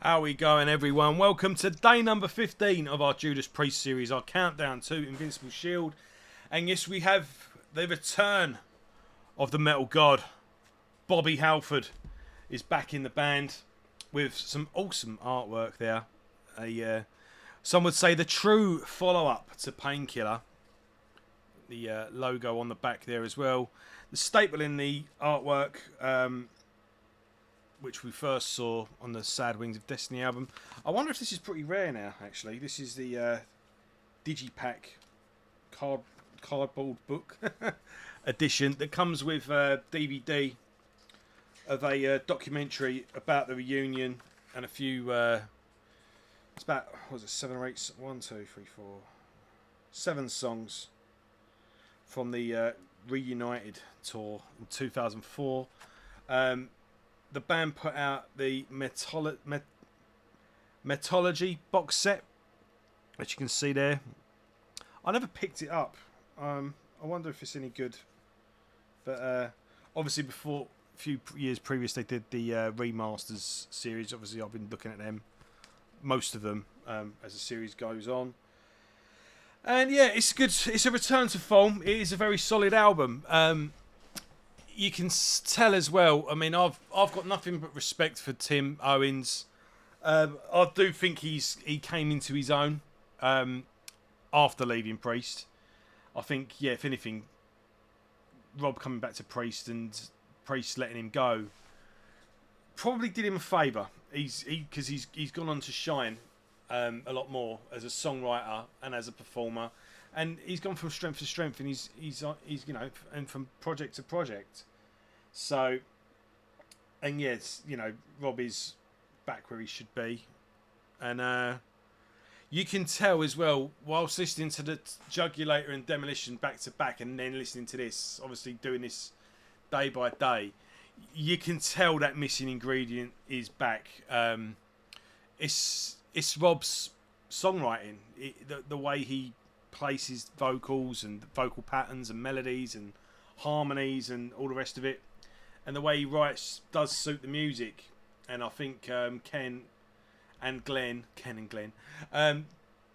How we going, everyone? Welcome to day number 15 of our Judas Priest series, our countdown to Invincible Shield. And yes, we have the return of the metal god. Bobby Halford is back in the band with some awesome artwork there. Some would say the true follow-up to Painkiller. The logo on the back there as well. The staple in the artwork, which we first saw on the Sad Wings of Destiny album. I wonder if this is pretty rare now, actually. This is the Digipack cardboard book edition that comes with DVD of a documentary about the reunion and a few... it's about, what was it, 7 or 8... 1, 2, 3, 4... 7 songs from the Reunited tour in 2004. The band put out the Metology box set, which you can see there. I never picked it up. I wonder if it's any good. But obviously, before a few years previous, they did the remasters series. Obviously, I've been looking at them, most of them, as the series goes on. And yeah, it's good. It's a return to form. It is a very solid album. You can tell as well. I mean, I've got nothing but respect for Tim Owens. I do think he came into his own after leaving Priest. I think, yeah, if anything, Rob coming back to Priest and Priest letting him go probably did him a favour. Because he's gone on to shine a lot more as a songwriter and as a performer. And he's gone from strength to strength, and he's you know, and from project to project. So, and yes, you know, Rob is back where he should be, and you can tell as well whilst listening to the Jugulator and Demolition back to back, and then listening to this, obviously doing this day by day, you can tell that missing ingredient is back. It's Rob's songwriting, the way he places vocals and vocal patterns and melodies and harmonies and all the rest of it, and the way he writes does suit the music. And I think Ken and Glenn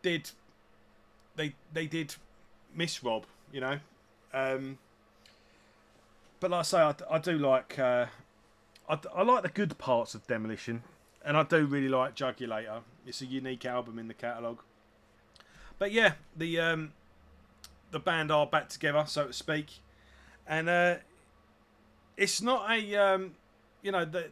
did miss Rob, you know. But like I say, I do like I like the good parts of Demolition, and I do really like Jugulator. It's a unique album in the catalogue. But yeah, the band are back together, so to speak, and it's not a you know, that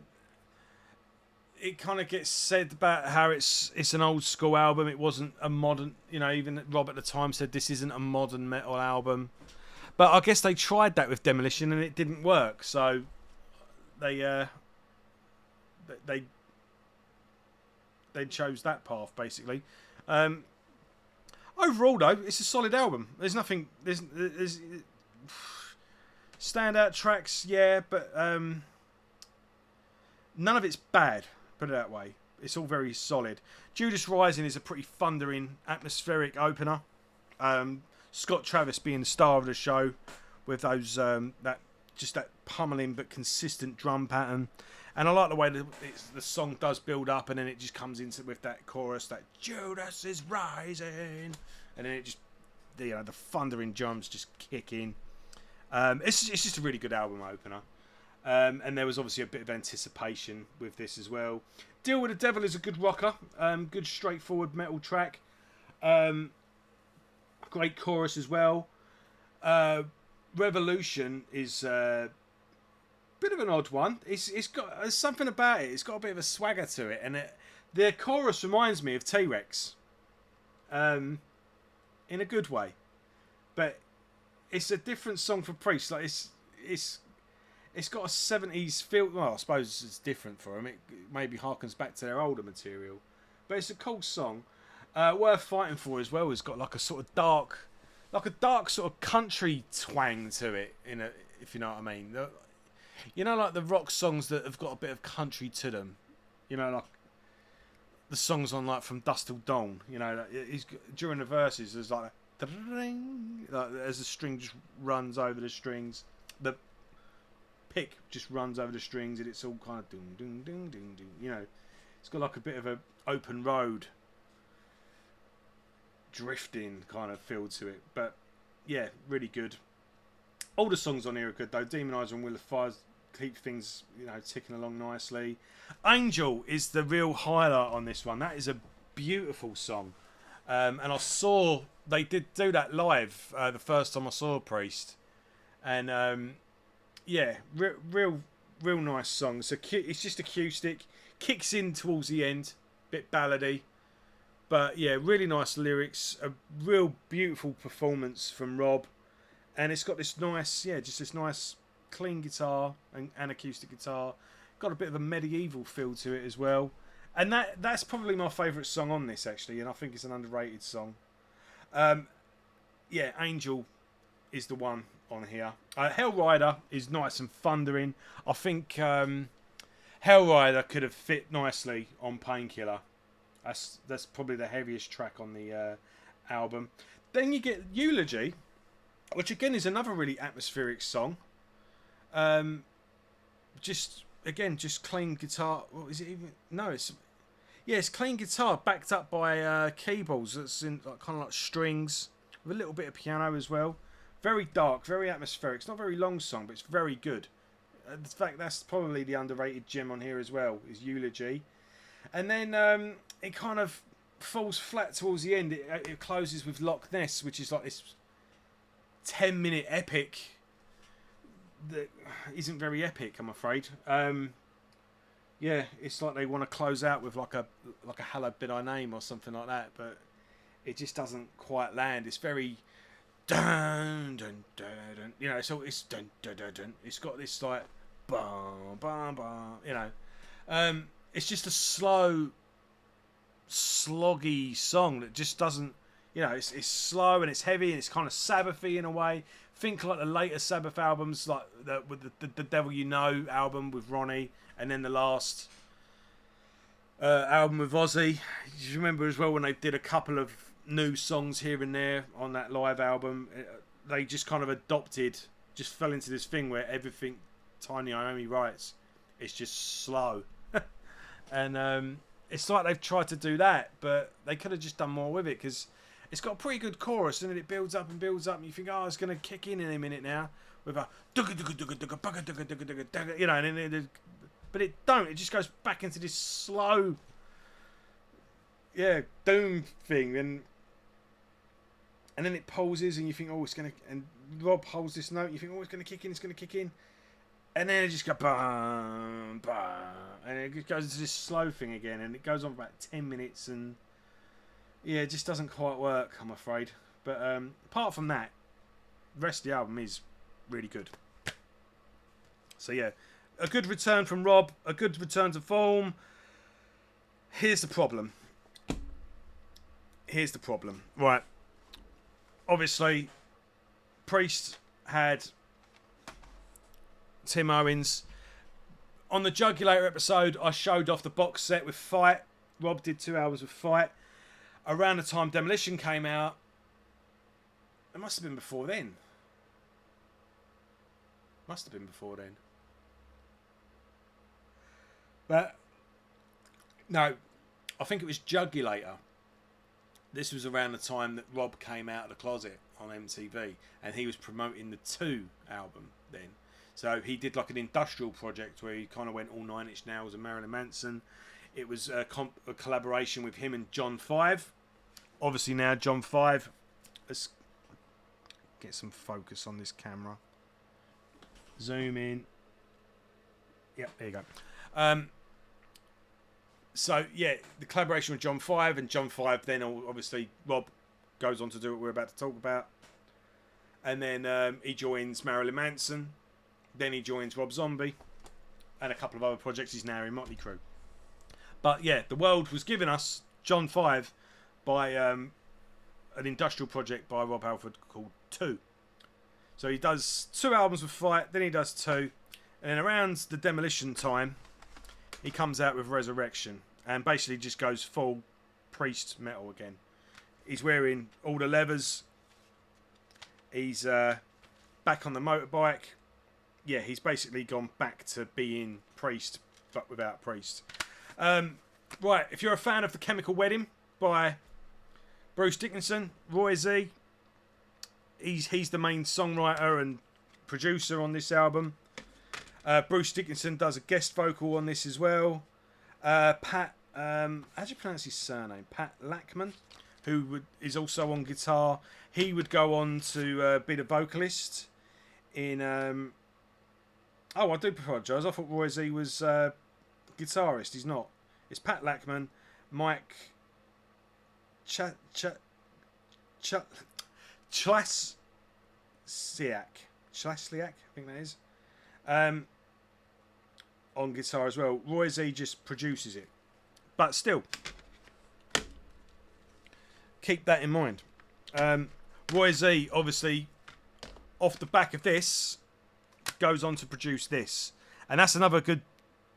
it kind of gets said about how it's an old school album. It wasn't a modern, you know, even Rob at the time said this isn't a modern metal album. But I guess they tried that with Demolition and it didn't work, so they chose that path basically. Overall, though, it's a solid album. There's nothing. There's standout tracks, yeah, but none of it's bad. Put it that way. It's all very solid. Judas Rising is a pretty thundering, atmospheric opener. Scott Travis being the star of the show with those that pummeling but consistent drum pattern. And I like the way the song does build up, and then it just comes into with that chorus, that Judas is rising, and then it just, you know, the thundering drums just kick in. It's just a really good album opener, and there was obviously a bit of anticipation with this as well. Deal with the Devil is a good rocker, good straightforward metal track, great chorus as well. Revolution is bit of an odd one. It's got there's something about it. It's got a bit of a swagger to it, and the chorus reminds me of T-Rex, in a good way. But it's a different song for Priest. Like it's got a 70s feel. Well, I suppose it's different for them. It maybe harkens back to their older material, but it's a cool song, worth fighting for as well. It's got like a sort of dark sort of country twang to it. If you know what I mean. You know, like the rock songs that have got a bit of country to them. You know, like the songs on like From Dusk Till Dawn. You know, during the verses, there's like as the string just runs over the strings, the pick just runs over the strings, and it's all kind of doom doom doom doom doom. You know, It's got like a bit of a open road, drifting kind of feel to it. But yeah, really good. All the songs on here are good though. Demonizer and Will of Fire keep things, ticking along nicely. Angel is the real highlight on this one. That is a beautiful song. And I saw they did do that live the first time I saw Priest. And yeah, real nice song. So it's just acoustic. Kicks in towards the end, bit ballady, but yeah, really nice lyrics. A real beautiful performance from Rob, and it's got this nice, just this nice clean guitar and acoustic guitar. Got a bit of a medieval feel to it as well, and that's probably my favourite song on this actually, and I think it's an underrated song. Yeah, Angel is the one on here. Hellrider is nice and thundering. I think Hellrider could have fit nicely on Painkiller. That's probably the heaviest track on the album. Then you get Eulogy, which again is another really atmospheric song. Just clean guitar. What is it even? No, it's clean guitar backed up by keyboards. That's in kind of like strings with a little bit of piano as well. Very dark, very atmospheric. It's not a very long song, but it's very good. In fact, that's probably the underrated gem on here as well, is Eulogy. And then it kind of falls flat towards the end. It closes with Loch Ness, which is like this 10-minute epic that isn't very epic, I'm afraid. Yeah, it's like they want to close out with like a Hallowed Be Thy Name or something like that, but it just doesn't quite land. It's very dun dun dun dun. So it's dun dun dun dun. It's got this like bum bum bum. It's just a slow, sloggy song that just doesn't. It's slow and it's heavy and it's kind of Sabbathy in a way. Think like the later Sabbath albums, like with the Devil You Know album with Ronnie, and then the last album with Ozzy. You remember as well when they did a couple of new songs here and there on that live album. They just kind of just fell into this thing where everything Tiny Iommi writes is just slow. And it's like they've tried to do that, but they could have just done more with it, because it's got a pretty good chorus, and then it builds up and builds up, and you think, oh, it's going to kick in a minute now with a and then but it don't. It just goes back into this slow, doom thing, and then it pauses, and you think, oh, it's going to, and Rob holds this note, and you think, oh, it's going to kick in, and then it just goes, bam, bam, and it just goes into this slow thing again, and it goes on for about 10 minutes, and yeah, it just doesn't quite work, I'm afraid. But apart from that, the rest of the album is really good. So yeah, a good return from Rob, a good return to form. Here's the problem. Right. Obviously, Priest had Tim Owens. On the Jugulator episode, I showed off the box set with Fight. Rob did 2 hours with Fight. Around the time Demolition came out, it must have been before then. But no, I think it was Jugulator. This was around the time that Rob came out of the closet on MTV, and he was promoting the 2 album then. So he did like an industrial project where he kind of went all 9 Inch Nails and Marilyn Manson. It was a collaboration with him and John 5. Obviously now John 5. Let's get some focus on this camera. Zoom in. Yep, there you go. So yeah, the collaboration with John 5, and John 5 then obviously Rob goes on to do what we're about to talk about. And then he joins Marilyn Manson. Then he joins Rob Zombie. And a couple of other projects. He's now in Motley Crue. But yeah, the world was giving us John 5 by an industrial project by Rob Halford called 2. So he does 2 albums with Fight, then he does 2. And then around the Demolition time, he comes out with Resurrection. And basically just goes full Priest metal again. He's wearing all the leathers. He's back on the motorbike. Yeah, he's basically gone back to being Priest, but without Priest. Right, if you're a fan of The Chemical Wedding by Bruce Dickinson, Roy Z, he's the main songwriter and producer on this album. Bruce Dickinson does a guest vocal on this as well. Pat, how do you pronounce his surname? Pat Lachman, who is also on guitar. He would go on to be the vocalist in. Oh, I do apologise. I thought Roy Z was guitarist. He's not. It's Pat Lachman, Mike Chlasiak, I think that is, on guitar as well. Roy Z just produces it, but still, keep that in mind. Roy Z, obviously, off the back of this, goes on to produce this, and that's another good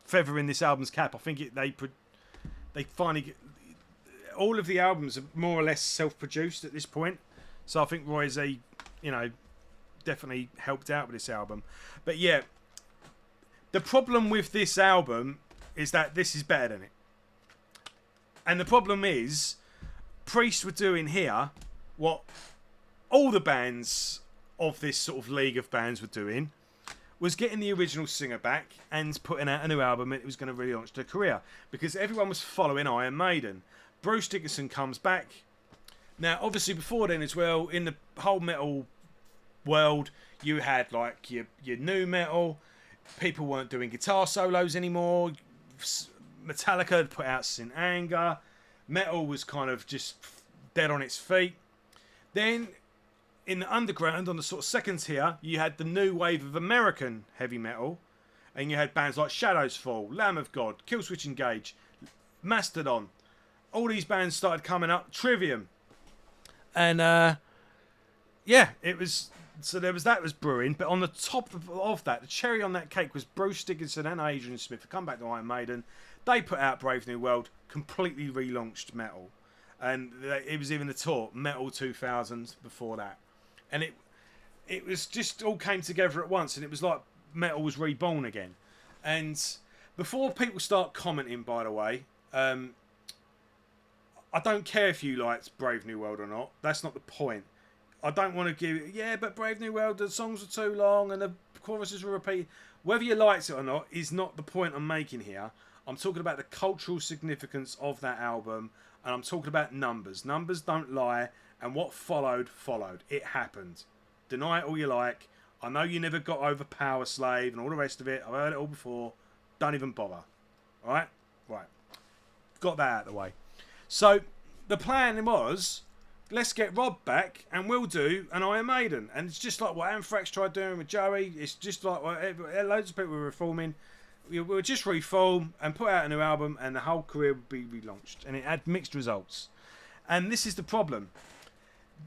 feather in this album's cap. I think they finally get, all of the albums are more or less self-produced at this point, so I think Roy Z, definitely helped out with this album. But yeah, the problem with this album is that this is better than it, and the problem is Priest were doing here what all the bands of this sort of league of bands were doing, was getting the original singer back and putting out a new album. It was going to really launch their career because everyone was following Iron Maiden. Bruce Dickinson comes back. Now, obviously, before then as well, in the whole metal world, you had like your new metal. People weren't doing guitar solos anymore. Metallica had put out Sin Anger. Metal was kind of just dead on its feet. Then, in the underground, on the sort of second tier, you had the new wave of American heavy metal, and you had bands like Shadows Fall, Lamb of God, Killswitch Engage, Mastodon. All these bands started coming up. Trivium, and it was there was that was brewing. But on the top of that, the cherry on that cake was Bruce Dickinson and Adrian Smith, who come back to Iron Maiden. They put out Brave New World, completely relaunched metal, and it was even the tour Metal 2000 before that. And it was just all came together at once, and it was like metal was reborn again. And before people start commenting, by the way, I don't care if you liked Brave New World or not. That's not the point. I don't want to give but Brave New World, the songs were too long and the choruses were repeated. Whether you liked it or not is not the point I'm making here. I'm talking about the cultural significance of that album, and I'm talking about numbers. Numbers don't lie. And what followed. It happened. Deny it all you like. I know you never got over Power Slave and all the rest of it. I've heard it all before. Don't even bother. Alright? Right. Got that out of the way. So, the plan was, let's get Rob back and we'll do an Iron Maiden. And it's just like what Anthrax tried doing with Joey. It's just like what loads of people were reforming. We'll just reform and put out a new album and the whole career would be relaunched. And it had mixed results. And this is the problem.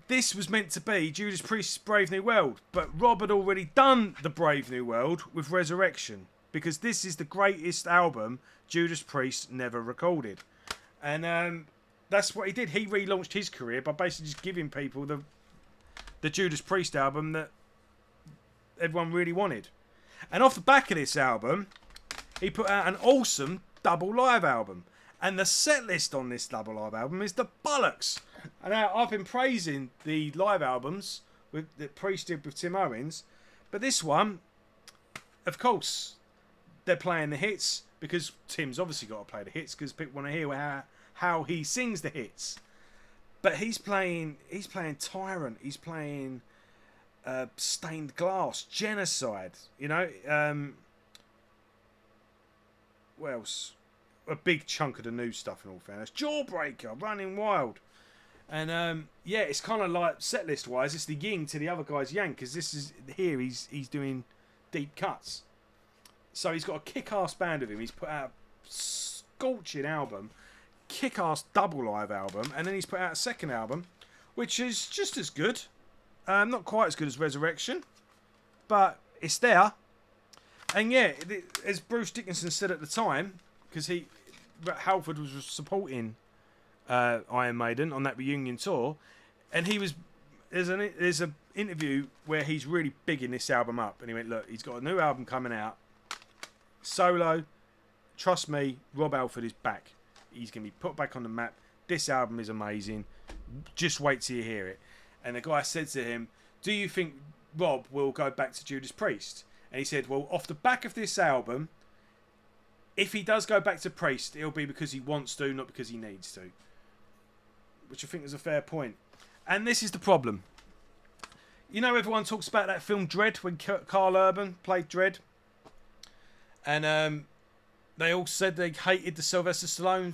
This was meant to be Judas Priest's Brave New World, but Rob had already done the Brave New World with Resurrection, because this is the greatest album Judas Priest never recorded. And that's what he did. He relaunched his career by basically just giving people the Judas Priest album that everyone really wanted. And off the back of this album, he put out an awesome double live album. And the set list on this double live album is the bollocks. And now I've been praising the live albums that Priest did with Tim Owens, but this one, of course, they're playing the hits because Tim's obviously got to play the hits because people want to hear how he sings the hits. But he's playing Tyrant, he's playing Stained Glass, Genocide, what else? A big chunk of the new stuff in all fairness. Jawbreaker, Running Wild. And it's kind of like set list wise, it's the yin to the other guy's yang, because this is here he's doing deep cuts. So he's got a kick-ass band of him. He's put out a scorching album, kick-ass double live album, and then he's put out a second album, which is just as good. Not quite as good as Resurrection, but it's there. And as Bruce Dickinson said at the time, because Halford was supporting Iron Maiden on that reunion tour, and there's an interview where he's really bigging this album up, and he went, look, he's got a new album coming out, solo, trust me, Rob Halford is back. He's going to be put back on the map. This album is amazing. Just wait till you hear it. And the guy said to him, do you think Rob will go back to Judas Priest? And he said, well, off the back of this album, if he does go back to Priest, it'll be because he wants to, not because he needs to. Which I think is a fair point. And this is the problem. You know, everyone talks about that film Dredd, when Carl Urban played Dredd. And they all said they hated the Sylvester Stallone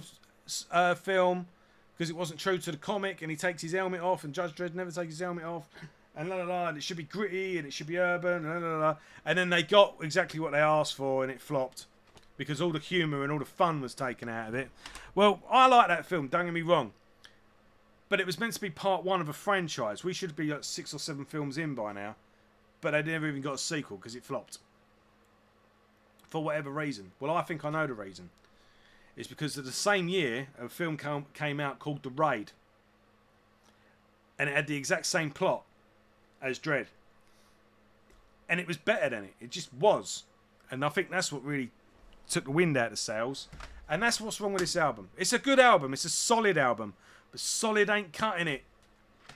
film because it wasn't true to the comic, and he takes his helmet off, and Judge Dredd never takes his helmet off, and and it should be gritty, and it should be urban, and and then they got exactly what they asked for, and it flopped because all the humour and all the fun was taken out of it. Well, I like that film, don't get me wrong, but it was meant to be part one of a franchise. We should be like 6 or 7 films in by now, but they never even got a sequel because it flopped. For whatever reason. Well, I think I know the reason. It's because of the same year a film came out called The Raid. And it had the exact same plot as Dredd. And it was better than it. It just was. And I think that's what really took the wind out of sails. And that's what's wrong with this album. It's a good album. It's a solid album. But solid ain't cutting it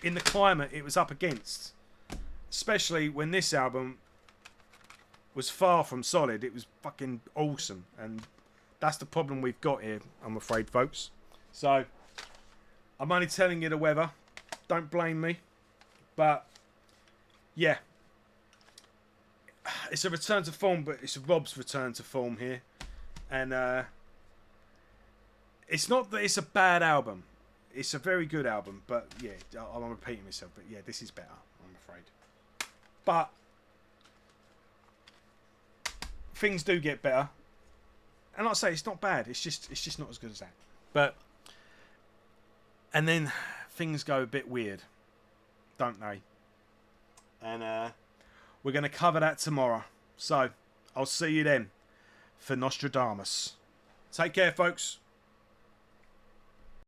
in the climate it was up against. Especially when this album was far from solid. It was fucking awesome. And that's the problem we've got here, I'm afraid, folks. So, I'm only telling you the weather. Don't blame me. But, yeah. It's a return to form, but it's Rob's return to form here. And, it's not that it's a bad album. It's a very good album. But, yeah, I'm repeating myself. But, yeah, this is better, I'm afraid. But things do get better. And like I say, it's not bad. It's just not as good as that. But, and then things go a bit weird, don't they? And we're going to cover that tomorrow. So, I'll see you then for Nostradamus. Take care, folks.